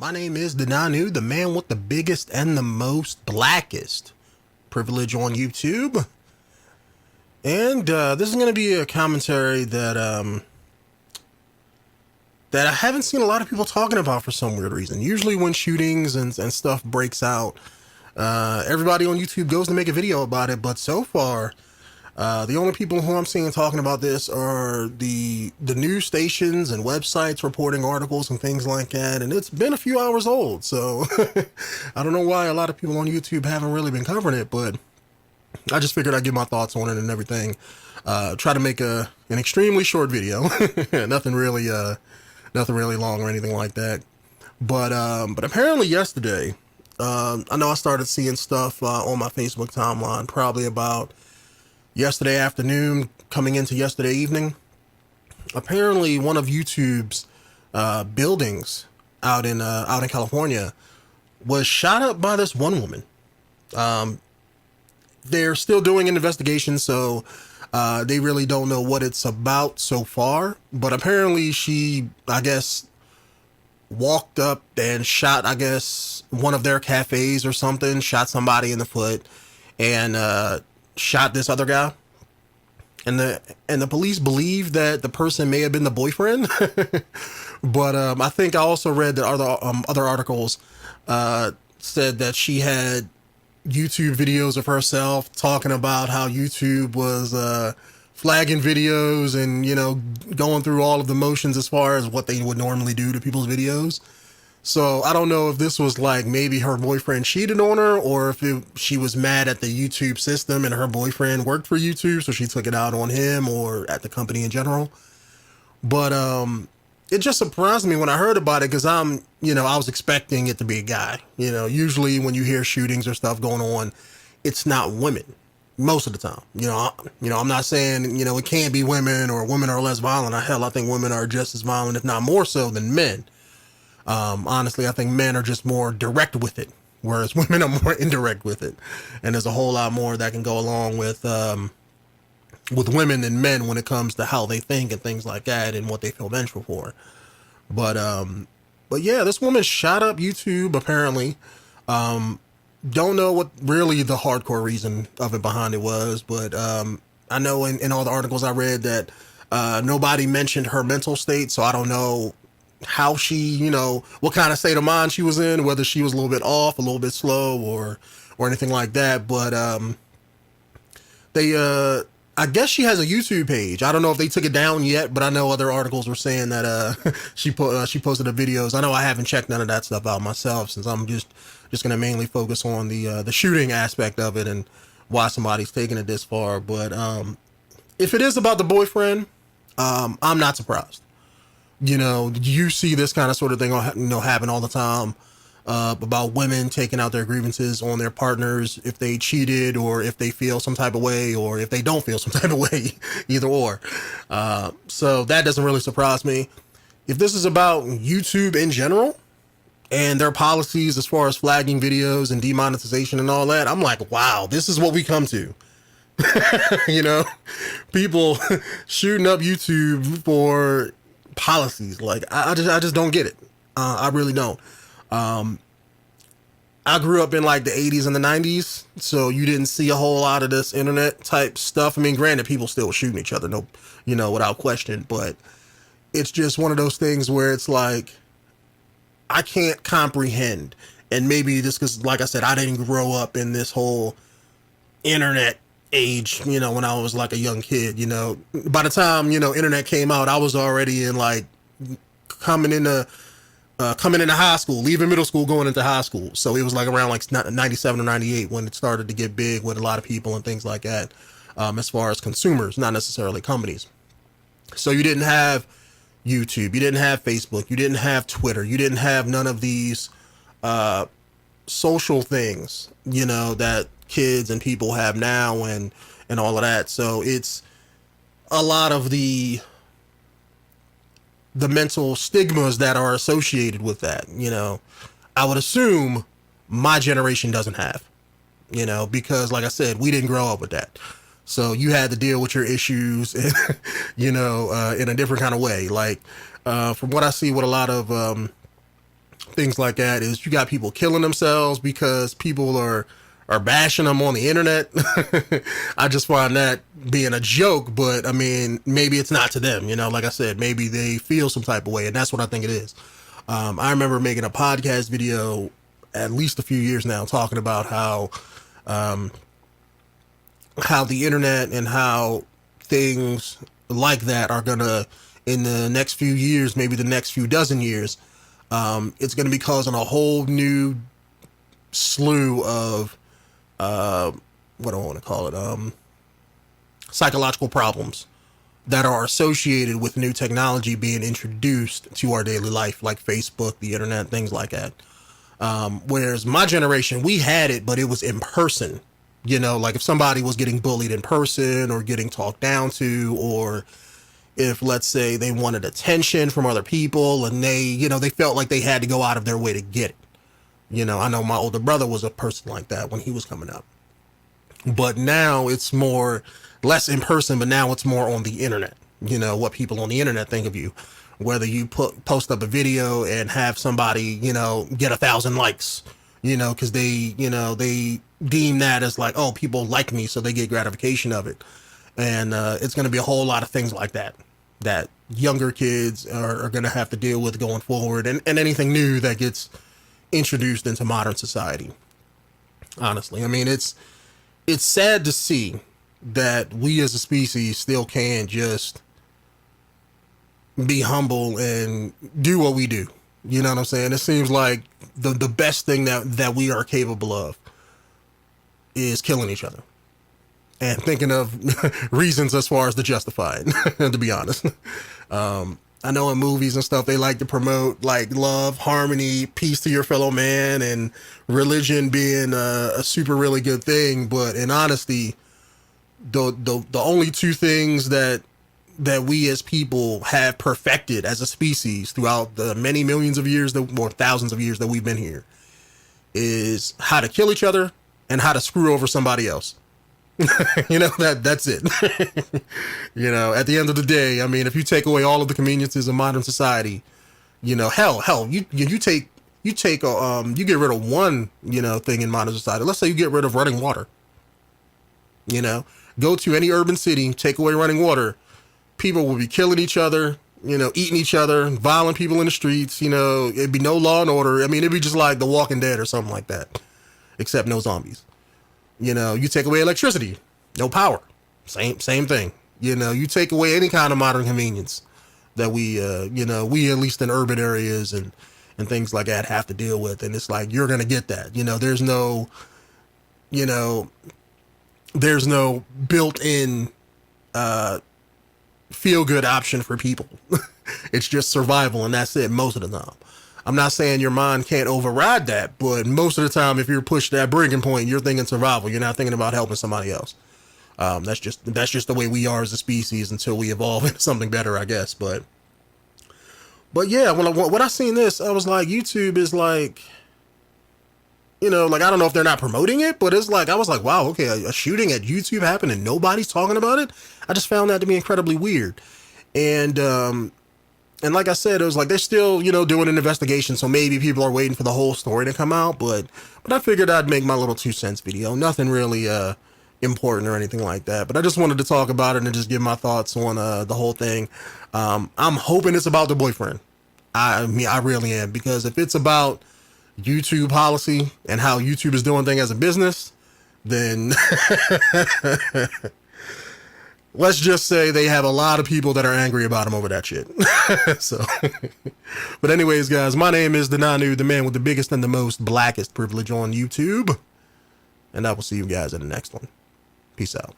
My name is Denanu, the man with the biggest and the most blackest privilege on YouTube. And this is going to be a commentary that I haven't seen a lot of people talking about for some weird reason. Usually when shootings and stuff breaks out, everybody on YouTube goes to make a video about it. But so far, the only people who I'm seeing talking about this are the news stations and websites reporting articles and things like that. And it's been a few hours old, so I don't know why a lot of people on YouTube haven't really been covering it, but I just figured I'd give my thoughts on it and everything. Try to make an extremely short video, nothing really long or anything like that. But apparently yesterday, I know I started seeing stuff on my Facebook timeline probably about yesterday afternoon coming into yesterday evening. Apparently one of YouTube's buildings out in California was shot up by this one woman. They're still doing an investigation, so they really don't know what it's about so far. But apparently she, I guess, walked up and shot, I guess, one of their cafes or something, shot somebody in the foot, and shot this other guy. And the police believe that the person may have been the boyfriend. But I think I also read that other articles said that she had YouTube videos of herself talking about how YouTube was flagging videos and, you know, going through all of the motions as far as what they would normally do to people's videos. So I don't know if this was like maybe her boyfriend cheated on her, or if she was mad at the YouTube system and her boyfriend worked for YouTube, so she took it out on him or at the company in general. But it just surprised me when I heard about it, because I was expecting it to be a guy. You know, usually when you hear shootings or stuff going on, it's not women most of the time. I'm not saying, it can't be women or women are less violent. Hell, I think women are just as violent, if not more so, than men. Honestly, I think men are just more direct with it, whereas women are more indirect with it. And there's a whole lot more that can go along with women than men when it comes to how they think and things like that and what they feel vengeful for. But yeah, this woman shot up YouTube apparently. Don't know what really the hardcore reason of it behind it was, but I know in all the articles I read that nobody mentioned her mental state, so I don't know how she, what kind of state of mind she was in, whether she was a little bit off, a little bit slow, or anything like that. But I guess she has a YouTube page. I don't know if they took it down yet, but I know other articles were saying that she posted the videos. I know I haven't checked none of that stuff out myself, since I'm just going to mainly focus on the shooting aspect of it and why somebody's taking it this far. But if it is about the boyfriend, I'm not surprised. You see this kind of sort of thing, happen all the time, about women taking out their grievances on their partners if they cheated, or if they feel some type of way, or if they don't feel some type of way, either or. So that doesn't really surprise me. If this is about YouTube in general and their policies as far as flagging videos and demonetization and all that, I'm like, wow, this is what we come to. People shooting up YouTube for policies. Like, I just don't get it. I really don't. I grew up in like the 80s and the 90s, so you didn't see a whole lot of this internet type stuff. I mean, granted, people still were shooting each other, without question, but it's just one of those things where it's like, I can't comprehend. And maybe just because, like I said, I didn't grow up in this whole internet age, when I was like a young kid. By the time, internet came out, I was already in like coming into high school, leaving middle school, going into high school. So it was like around like 97 or 98 when it started to get big with a lot of people and things like that, as far as consumers, not necessarily companies. So you didn't have YouTube, you didn't have Facebook, you didn't have Twitter, you didn't have none of these social things, that kids and people have now and all of that. So it's a lot of the mental stigmas that are associated with that, I would assume my generation doesn't have, because like I said, we didn't grow up with that. So you had to deal with your issues, in a different kind of way. Like, from what I see with a lot of things like that, is you got people killing themselves because people are bashing them on the internet. I just find that being a joke, but I mean, maybe it's not to them, you know, like I said, maybe they feel some type of way, and that's what I think it is. I remember making a podcast video at least a few years now talking about how the internet and how things like that are gonna, in the next few years, maybe the next few dozen years, it's gonna be causing a whole new slew of what do I want to call it, psychological problems that are associated with new technology being introduced to our daily life, like Facebook, the internet, things like that. Whereas my generation, we had it, but it was in person. You know, like if somebody was getting bullied in person or getting talked down to, or if, let's say, they wanted attention from other people and they, you know, they felt like they had to go out of their way to get it. You know, I know my older brother was a person like that when he was coming up. But now it's less in person, but now it's more on the internet. You know, what people on the internet think of you. Whether you post up a video and have somebody, you know, get 1,000 likes, you know, because they deem that as like, oh, people like me, so they get gratification of it. And it's going to be a whole lot of things like that younger kids are going to have to deal with going forward, and anything new that gets introduced into modern society. Honestly, I mean, it's sad to see that we as a species still can't just be humble and do what we do. You know what I'm saying? It seems like the best thing that we are capable of is killing each other and thinking of reasons as far as to justify it, to be honest. I know in movies and stuff, they like to promote like love, harmony, peace to your fellow man, and religion being a super really good thing. But in honesty, the only two things that we as people have perfected as a species throughout the many millions of years, or thousands of years that we've been here, is how to kill each other and how to screw over somebody else. You know, that's it. You know, at the end of the day, I mean, if you take away all of the conveniences of modern society, you know, hell, you get rid of one, you know, thing in modern society. Let's say you get rid of running water. You know, go to any urban city, take away running water, people will be killing each other, you know, eating each other, violent people in the streets. You know, it'd be no law and order. I mean, it'd be just like The Walking Dead or something like that, except no zombies. You know, you take away electricity, no power, same thing. You know, you take away any kind of modern convenience that we at least in urban areas and things like that have to deal with. And it's like, you're going to get that, you know, there's no built-in, feel good option for people. It's just survival, and that's it most of the time. I'm not saying your mind can't override that, but most of the time, if you're pushed to that breaking point, you're thinking survival. You're not thinking about helping somebody else. That's just the way we are as a species until we evolve into something better, I guess. But yeah, when I seen this, I was like, YouTube is like, you know, like, I don't know if they're not promoting it, but it's like, I was like, wow, okay, a shooting at YouTube happened and nobody's talking about it. I just found that to be incredibly weird. And like I said, it was like, they're still, you know, doing an investigation. So maybe people are waiting for the whole story to come out, but I figured I'd make my little 2 cents video. Nothing really, important or anything like that, but I just wanted to talk about it and just give my thoughts on, the whole thing. I'm hoping it's about the boyfriend. I mean, I really am, because if it's about YouTube policy and how YouTube is doing things as a business, then let's just say they have a lot of people that are angry about him over that shit. So, but anyways, guys, my name is the Nanu, the man with the biggest and the most blackest privilege on YouTube. And I will see you guys in the next one. Peace out.